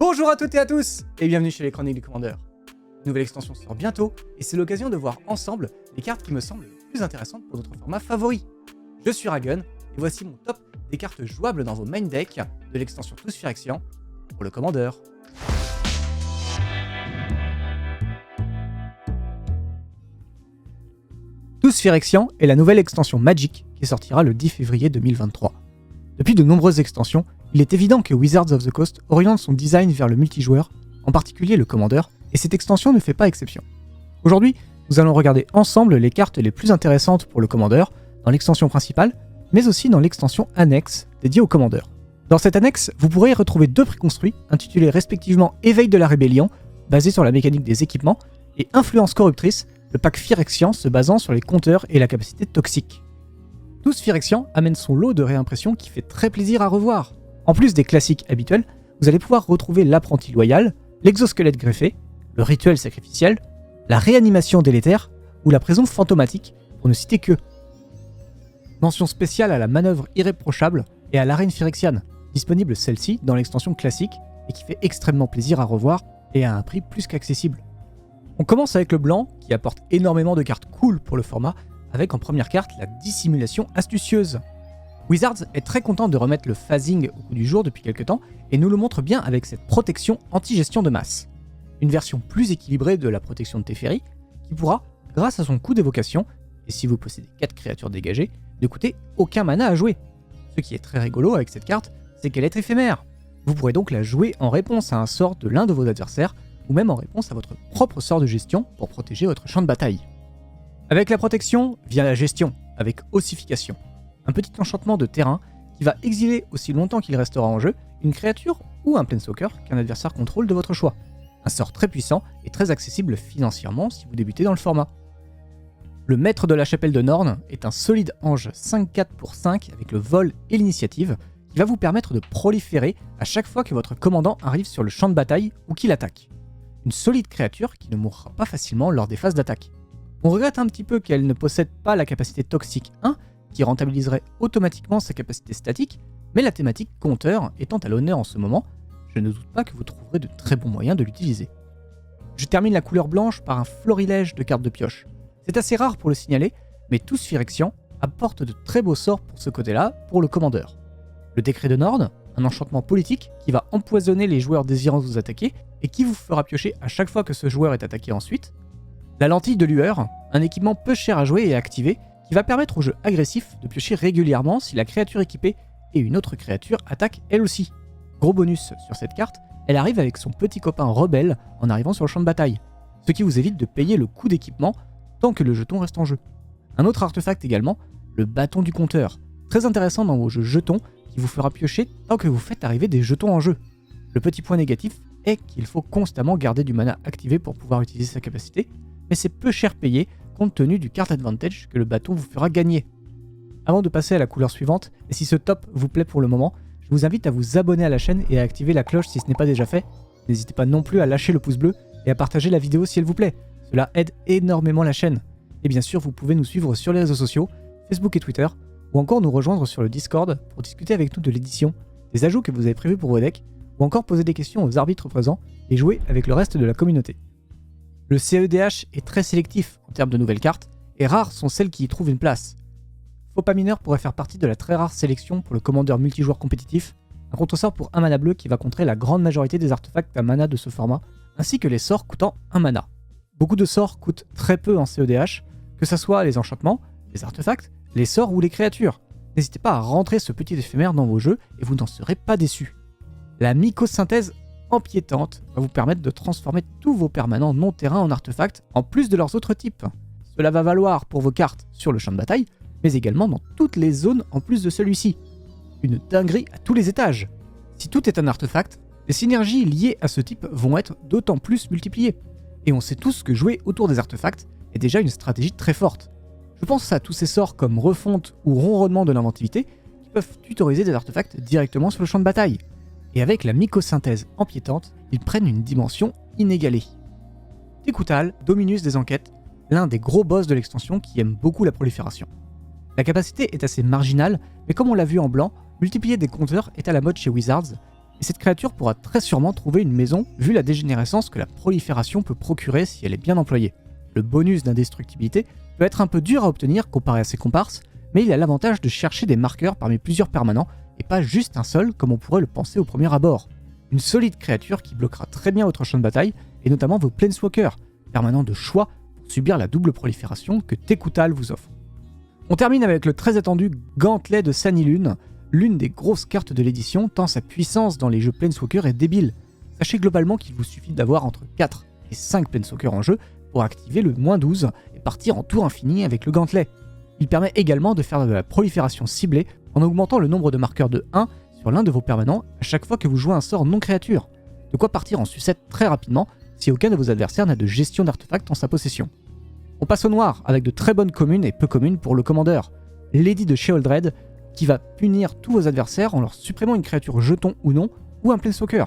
Bonjour à toutes et à tous, et bienvenue chez les Chroniques du Commandeur. Une nouvelle extension sort bientôt, et c'est l'occasion de voir ensemble les cartes qui me semblent les plus intéressantes pour notre format favori. Je suis Ragun, et voici mon top des cartes jouables dans vos main decks de l'extension Tous Phyrexian pour le Commandeur. Tous Phyrexian est la nouvelle extension Magic qui sortira le 10 février 2023. Depuis de nombreuses extensions, il est évident que Wizards of the Coast oriente son design vers le multijoueur, en particulier le Commandeur, et cette extension ne fait pas exception. Aujourd'hui, nous allons regarder ensemble les cartes les plus intéressantes pour le Commandeur, dans l'extension principale, mais aussi dans l'extension annexe dédiée au Commandeur. Dans cette annexe, vous pourrez y retrouver deux préconstruits, intitulés respectivement Éveil de la Rébellion, basé sur la mécanique des équipements, et Influence Corruptrice, le pack Phyrexian se basant sur les compteurs et la capacité toxique. Tous Phyrexian amène son lot de réimpressions qui fait très plaisir à revoir. En plus des classiques habituels, vous allez pouvoir retrouver l'apprenti loyal, l'exosquelette greffé, le rituel sacrificiel, la réanimation délétère ou la prison fantomatique, pour ne citer que. Mention spéciale à la manœuvre irréprochable et à l'arène phyrexiane, disponible celle-ci dans l'extension classique et qui fait extrêmement plaisir à revoir et à un prix plus qu'accessible. On commence avec le blanc qui apporte énormément de cartes cool pour le format, avec en première carte la dissimulation astucieuse. Wizards est très content de remettre le phasing au goût du jour depuis quelques temps et nous le montre bien avec cette protection anti-gestion de masse. Une version plus équilibrée de la protection de Teferi qui pourra, grâce à son coût d'évocation, et si vous possédez 4 créatures dégagées, ne coûter aucun mana à jouer. Ce qui est très rigolo avec cette carte, c'est qu'elle est éphémère. Vous pourrez donc la jouer en réponse à un sort de l'un de vos adversaires ou même en réponse à votre propre sort de gestion pour protéger votre champ de bataille. Avec la protection vient la gestion, avec ossification. Un petit enchantement de terrain qui va exiler aussi longtemps qu'il restera en jeu une créature ou un planeswalker qu'un adversaire contrôle de votre choix. Un sort très puissant et très accessible financièrement si vous débutez dans le format. Le maître de la chapelle de Norn est un solide ange 5/4 pour 5 avec le vol et l'initiative qui va vous permettre de proliférer à chaque fois que votre commandant arrive sur le champ de bataille ou qu'il attaque. Une solide créature qui ne mourra pas facilement lors des phases d'attaque. On regrette un petit peu qu'elle ne possède pas la capacité toxique 1 qui rentabiliserait automatiquement sa capacité statique, mais la thématique compteur étant à l'honneur en ce moment, je ne doute pas que vous trouverez de très bons moyens de l'utiliser. Je termine la couleur blanche par un florilège de cartes de pioche. C'est assez rare pour le signaler, mais Tous Phyrexian apporte de très beaux sorts pour ce côté-là pour le Commandeur. Le décret de Norn, un enchantement politique qui va empoisonner les joueurs désirant vous attaquer et qui vous fera piocher à chaque fois que ce joueur est attaqué ensuite. La lentille de lueur, un équipement peu cher à jouer et à activer, qui va permettre au jeu agressif de piocher régulièrement si la créature équipée et une autre créature attaquent elle aussi. Gros bonus sur cette carte, elle arrive avec son petit copain rebelle en arrivant sur le champ de bataille, ce qui vous évite de payer le coût d'équipement tant que le jeton reste en jeu. Un autre artefact également, le bâton du compteur, très intéressant dans vos jeux jetons qui vous fera piocher tant que vous faites arriver des jetons en jeu. Le petit point négatif est qu'il faut constamment garder du mana activé pour pouvoir utiliser sa capacité, mais c'est peu cher payé compte tenu du card advantage que le bâton vous fera gagner. Avant de passer à la couleur suivante, et si ce top vous plaît pour le moment, je vous invite à vous abonner à la chaîne et à activer la cloche si ce n'est pas déjà fait. N'hésitez pas non plus à lâcher le pouce bleu et à partager la vidéo si elle vous plaît, cela aide énormément la chaîne. Et bien sûr, vous pouvez nous suivre sur les réseaux sociaux, Facebook et Twitter, ou encore nous rejoindre sur le Discord pour discuter avec nous de l'édition, des ajouts que vous avez prévus pour vos decks, ou encore poser des questions aux arbitres présents et jouer avec le reste de la communauté. Le CEDH est très sélectif en termes de nouvelles cartes, et rares sont celles qui y trouvent une place. Faux pas mineur pourrait faire partie de la très rare sélection pour le commandeur multijoueur compétitif, un contre-sort pour 1 mana bleu qui va contrer la grande majorité des artefacts à mana de ce format, ainsi que les sorts coûtant 1 mana. Beaucoup de sorts coûtent très peu en CEDH, que ce soit les enchantements, les artefacts, les sorts ou les créatures. N'hésitez pas à rentrer ce petit éphémère dans vos jeux et vous n'en serez pas déçus. La mycosynthèse empiétante va vous permettre de transformer tous vos permanents non-terrain en artefacts en plus de leurs autres types. Cela va valoir pour vos cartes sur le champ de bataille, mais également dans toutes les zones en plus de celui-ci. Une dinguerie à tous les étages. Si tout est un artefact, les synergies liées à ce type vont être d'autant plus multipliées. Et on sait tous que jouer autour des artefacts est déjà une stratégie très forte. Je pense à tous ces sorts comme refonte ou ronronnement de l'inventivité qui peuvent tutoriser des artefacts directement sur le champ de bataille. Et avec la mycosynthèse empiétante, ils prennent une dimension inégalée. Tekutal, Dominus des enquêtes, l'un des gros boss de l'extension qui aime beaucoup la prolifération. La capacité est assez marginale, mais comme on l'a vu en blanc, multiplier des compteurs est à la mode chez Wizards, et cette créature pourra très sûrement trouver une maison vu la dégénérescence que la prolifération peut procurer si elle est bien employée. Le bonus d'indestructibilité peut être un peu dur à obtenir comparé à ses comparses, mais il a l'avantage de chercher des marqueurs parmi plusieurs permanents et pas juste un seul comme on pourrait le penser au premier abord. Une solide créature qui bloquera très bien votre champ de bataille et notamment vos Planeswalkers, permanents de choix pour subir la double prolifération que Tekutal vous offre. On termine avec le très attendu Gantelet de Sanilune, l'une des grosses cartes de l'édition tant sa puissance dans les jeux Planeswalker est débile. Sachez globalement qu'il vous suffit d'avoir entre 4 et 5 Planeswalkers en jeu pour activer le -12 et partir en tour infini avec le Gantelet. Il permet également de faire de la prolifération ciblée en augmentant le nombre de marqueurs de 1 sur l'un de vos permanents à chaque fois que vous jouez un sort non créature. De quoi partir en sucette très rapidement si aucun de vos adversaires n'a de gestion d'artefacts en sa possession. On passe au noir, avec de très bonnes communes et peu communes pour le commandeur. Lady de Sheoldred, qui va punir tous vos adversaires en leur supprimant une créature jeton ou non, ou un Planeswalker.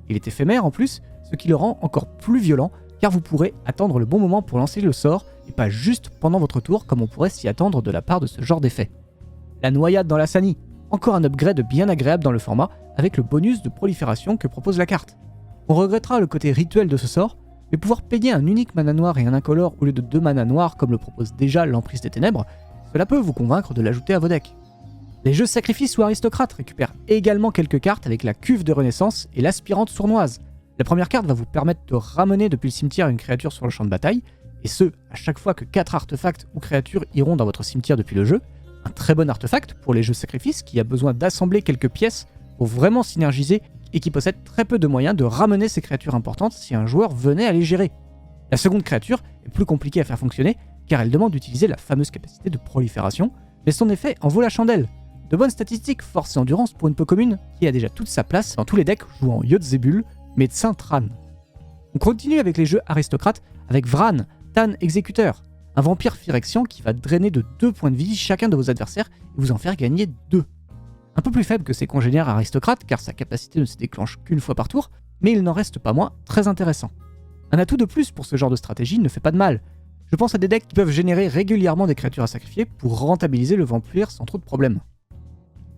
Il est éphémère en plus, ce qui le rend encore plus violent, car vous pourrez attendre le bon moment pour lancer le sort, et pas juste pendant votre tour comme on pourrait s'y attendre de la part de ce genre d'effet. La noyade dans la Sani, encore un upgrade bien agréable dans le format, avec le bonus de prolifération que propose la carte. On regrettera le côté rituel de ce sort, mais pouvoir payer un unique mana noir et un incolore au lieu de 2 mana noirs comme le propose déjà l'Emprise des Ténèbres, cela peut vous convaincre de l'ajouter à vos decks. Les jeux sacrifices ou aristocrates récupèrent également quelques cartes avec la cuve de renaissance et l'aspirante sournoise. La première carte va vous permettre de ramener depuis le cimetière une créature sur le champ de bataille, et ce, à chaque fois que 4 artefacts ou créatures iront dans votre cimetière depuis le jeu. Un très bon artefact pour les jeux sacrifices qui a besoin d'assembler quelques pièces pour vraiment synergiser et qui possède très peu de moyens de ramener ces créatures importantes si un joueur venait à les gérer. La seconde créature est plus compliquée à faire fonctionner car elle demande d'utiliser la fameuse capacité de prolifération, mais son effet en vaut la chandelle. De bonnes statistiques, force et endurance pour une peu commune qui a déjà toute sa place dans tous les decks jouant Yod-Zebul, médecin Tran. On continue avec les jeux aristocrates avec Vran, Tan Exécuteur, un vampire Phyrexian qui va drainer de 2 points de vie chacun de vos adversaires et vous en faire gagner 2. Un peu plus faible que ses congénères aristocrates car sa capacité ne se déclenche qu'une fois par tour, mais il n'en reste pas moins très intéressant. Un atout de plus pour ce genre de stratégie ne fait pas de mal. Je pense à des decks qui peuvent générer régulièrement des créatures à sacrifier pour rentabiliser le vampire sans trop de problèmes.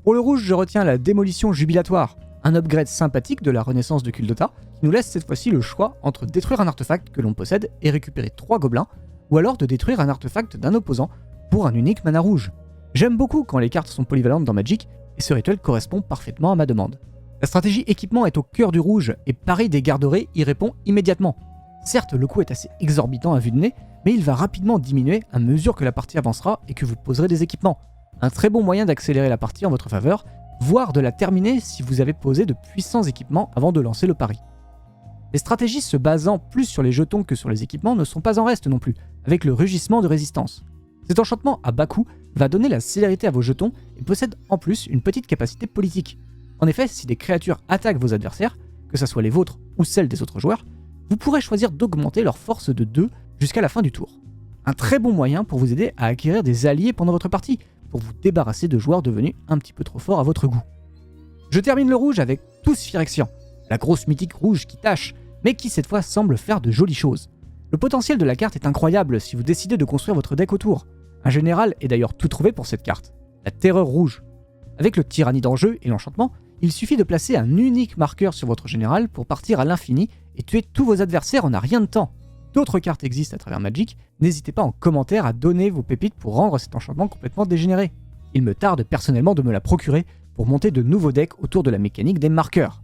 Pour le rouge, je retiens la démolition jubilatoire, un upgrade sympathique de la renaissance de Kuldota qui nous laisse cette fois-ci le choix entre détruire un artefact que l'on possède et récupérer 3 gobelins, ou alors de détruire un artefact d'un opposant pour un unique mana rouge. J'aime beaucoup quand les cartes sont polyvalentes dans Magic, et ce rituel correspond parfaitement à ma demande. La stratégie équipement est au cœur du rouge, et Paris des Garderets y répond immédiatement. Certes, le coût est assez exorbitant à vue de nez, mais il va rapidement diminuer à mesure que la partie avancera et que vous poserez des équipements. Un très bon moyen d'accélérer la partie en votre faveur, voire de la terminer si vous avez posé de puissants équipements avant de lancer le pari. Les stratégies se basant plus sur les jetons que sur les équipements ne sont pas en reste non plus, avec le rugissement de résistance. Cet enchantement à bas coût va donner la célérité à vos jetons et possède en plus une petite capacité politique. En effet, si des créatures attaquent vos adversaires, que ce soit les vôtres ou celles des autres joueurs, vous pourrez choisir d'augmenter leur force de 2 jusqu'à la fin du tour. Un très bon moyen pour vous aider à acquérir des alliés pendant votre partie, pour vous débarrasser de joueurs devenus un petit peu trop forts à votre goût. Je termine le rouge avec Tous Phyrexian, la grosse mythique rouge qui tâche, mais qui cette fois semble faire de jolies choses. Le potentiel de la carte est incroyable si vous décidez de construire votre deck autour. Un général est d'ailleurs tout trouvé pour cette carte, la Terreur Rouge. Avec le Tyrannide en jeu et l'enchantement, il suffit de placer un unique marqueur sur votre général pour partir à l'infini et tuer tous vos adversaires en un rien de temps. D'autres cartes existent à travers Magic, n'hésitez pas en commentaire à donner vos pépites pour rendre cet enchantement complètement dégénéré. Il me tarde personnellement de me la procurer pour monter de nouveaux decks autour de la mécanique des marqueurs.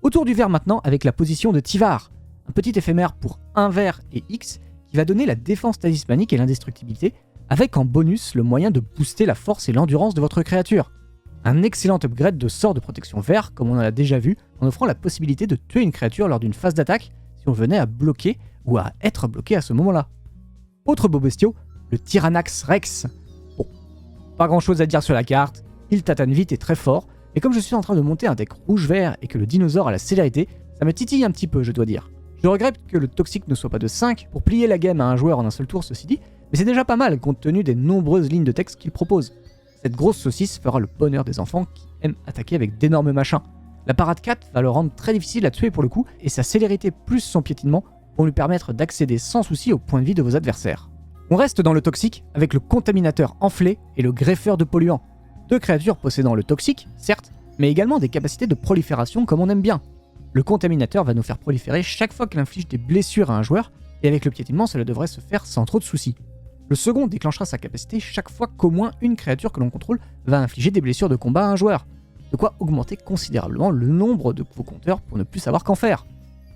Autour du vert maintenant avec la position de Tyvar, un petit éphémère pour 1 vert et X qui va donner la défense talismanique et l'indestructibilité, avec en bonus le moyen de booster la force et l'endurance de votre créature. Un excellent upgrade de sort de protection vert comme on en a déjà vu, en offrant la possibilité de tuer une créature lors d'une phase d'attaque si on venait à bloquer ou à être bloqué à ce moment-là. Autre beau bestiau, le Tyrannax Rex. Bon, pas grand chose à dire sur la carte, il tatane vite et très fort, et comme je suis en train de monter un deck rouge-vert et que le dinosaure a la célérité, ça me titille un petit peu, je dois dire. Je regrette que le toxique ne soit pas de 5 pour plier la game à un joueur en un seul tour, ceci dit, mais c'est déjà pas mal compte tenu des nombreuses lignes de texte qu'il propose. Cette grosse saucisse fera le bonheur des enfants qui aiment attaquer avec d'énormes machins. La parade 4 va le rendre très difficile à tuer pour le coup, et sa célérité plus son piétinement vont lui permettre d'accéder sans souci au point de vie de vos adversaires. On reste dans le toxique avec le contaminateur enflé et le greffeur de polluants. Deux créatures possédant le toxique, certes, mais également des capacités de prolifération comme on aime bien. Le contaminateur va nous faire proliférer chaque fois qu'il inflige des blessures à un joueur, et avec le piétinement cela devrait se faire sans trop de soucis. Le second déclenchera sa capacité chaque fois qu'au moins une créature que l'on contrôle va infliger des blessures de combat à un joueur, de quoi augmenter considérablement le nombre de vos compteurs pour ne plus savoir qu'en faire.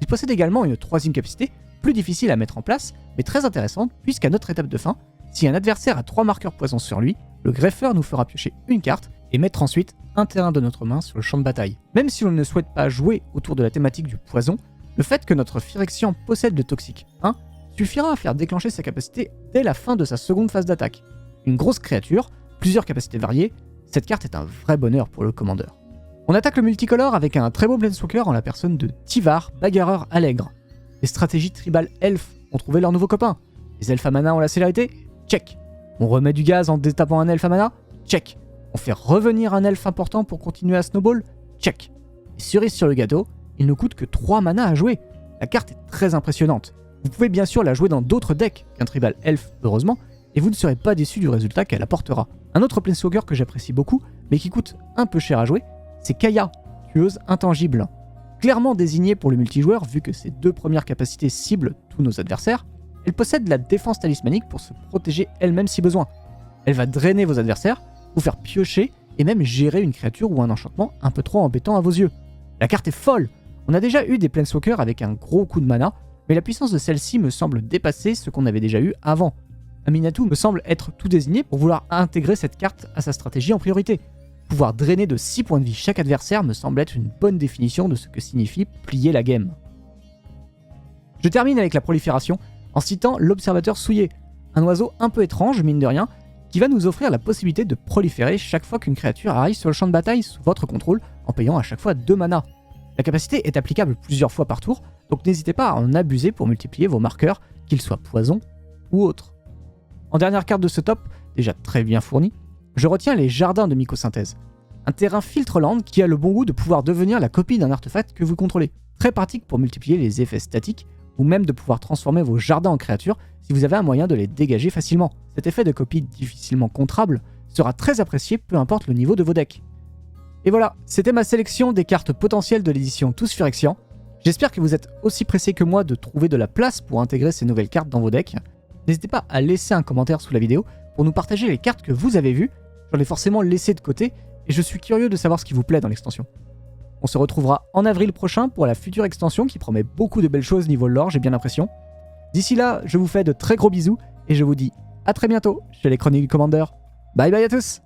Il possède également une troisième capacité, plus difficile à mettre en place, mais très intéressante puisqu'à notre étape de fin, si un adversaire a 3 marqueurs poison sur lui, le greffeur nous fera piocher une carte et mettre ensuite un terrain de notre main sur le champ de bataille. Même si l'on ne souhaite pas jouer autour de la thématique du poison, le fait que notre Phyrexian possède le Toxique 1 suffira à faire déclencher sa capacité dès la fin de sa seconde phase d'attaque. Une grosse créature, plusieurs capacités variées, cette carte est un vrai bonheur pour le commandeur. On attaque le multicolore avec un très beau Planeswalker en la personne de Tyvar, bagarreur allègre. Les stratégies tribal elfes ont trouvé leur nouveau copain. Les elfes à mana ont la célérité? Check. On remet du gaz en détapant un elfe à mana? Check. On fait revenir un elfe important pour continuer à snowball? Check. Et cerise sur le gâteau, il ne coûte que 3 mana à jouer. La carte est très impressionnante. Vous pouvez bien sûr la jouer dans d'autres decks qu'un tribal elfe, heureusement, et vous ne serez pas déçu du résultat qu'elle apportera. Un autre Planeswalker que j'apprécie beaucoup, mais qui coûte un peu cher à jouer, c'est Kaya, tueuse intangible. Clairement désignée pour le multijoueur vu que ses 2 premières capacités ciblent tous nos adversaires, elle possède la défense talismanique pour se protéger elle-même si besoin. Elle va drainer vos adversaires, vous faire piocher et même gérer une créature ou un enchantement un peu trop embêtant à vos yeux. La carte est folle. On a déjà eu des Planeswalkers avec un gros coup de mana, mais la puissance de celle-ci me semble dépasser ce qu'on avait déjà eu avant. Aminatou me semble être tout désigné pour vouloir intégrer cette carte à sa stratégie en priorité. Pouvoir drainer de 6 points de vie chaque adversaire me semble être une bonne définition de ce que signifie plier la game. Je termine avec la prolifération en citant l'observateur souillé, un oiseau un peu étrange mine de rien, qui va nous offrir la possibilité de proliférer chaque fois qu'une créature arrive sur le champ de bataille sous votre contrôle en payant à chaque fois 2 mana. La capacité est applicable plusieurs fois par tour, donc n'hésitez pas à en abuser pour multiplier vos marqueurs, qu'ils soient poison ou autres. En dernière carte de ce top, déjà très bien fourni, je retiens les jardins de mycosynthèse. Un terrain filtre-land qui a le bon goût de pouvoir devenir la copie d'un artefact que vous contrôlez. Très pratique pour multiplier les effets statiques, ou même de pouvoir transformer vos jardins en créatures si vous avez un moyen de les dégager facilement. Cet effet de copie difficilement contrable sera très apprécié peu importe le niveau de vos decks. Et voilà, c'était ma sélection des cartes potentielles de l'édition Tous Phyrexian. J'espère que vous êtes aussi pressés que moi de trouver de la place pour intégrer ces nouvelles cartes dans vos decks. N'hésitez pas à laisser un commentaire sous la vidéo pour nous partager les cartes que vous avez vues. J'en ai forcément laissé de côté et je suis curieux de savoir ce qui vous plaît dans l'extension. On se retrouvera en avril prochain pour la future extension qui promet beaucoup de belles choses niveau lore, j'ai bien l'impression. D'ici là, je vous fais de très gros bisous et je vous dis à très bientôt chez les Chroniques du Commander. Bye bye à tous!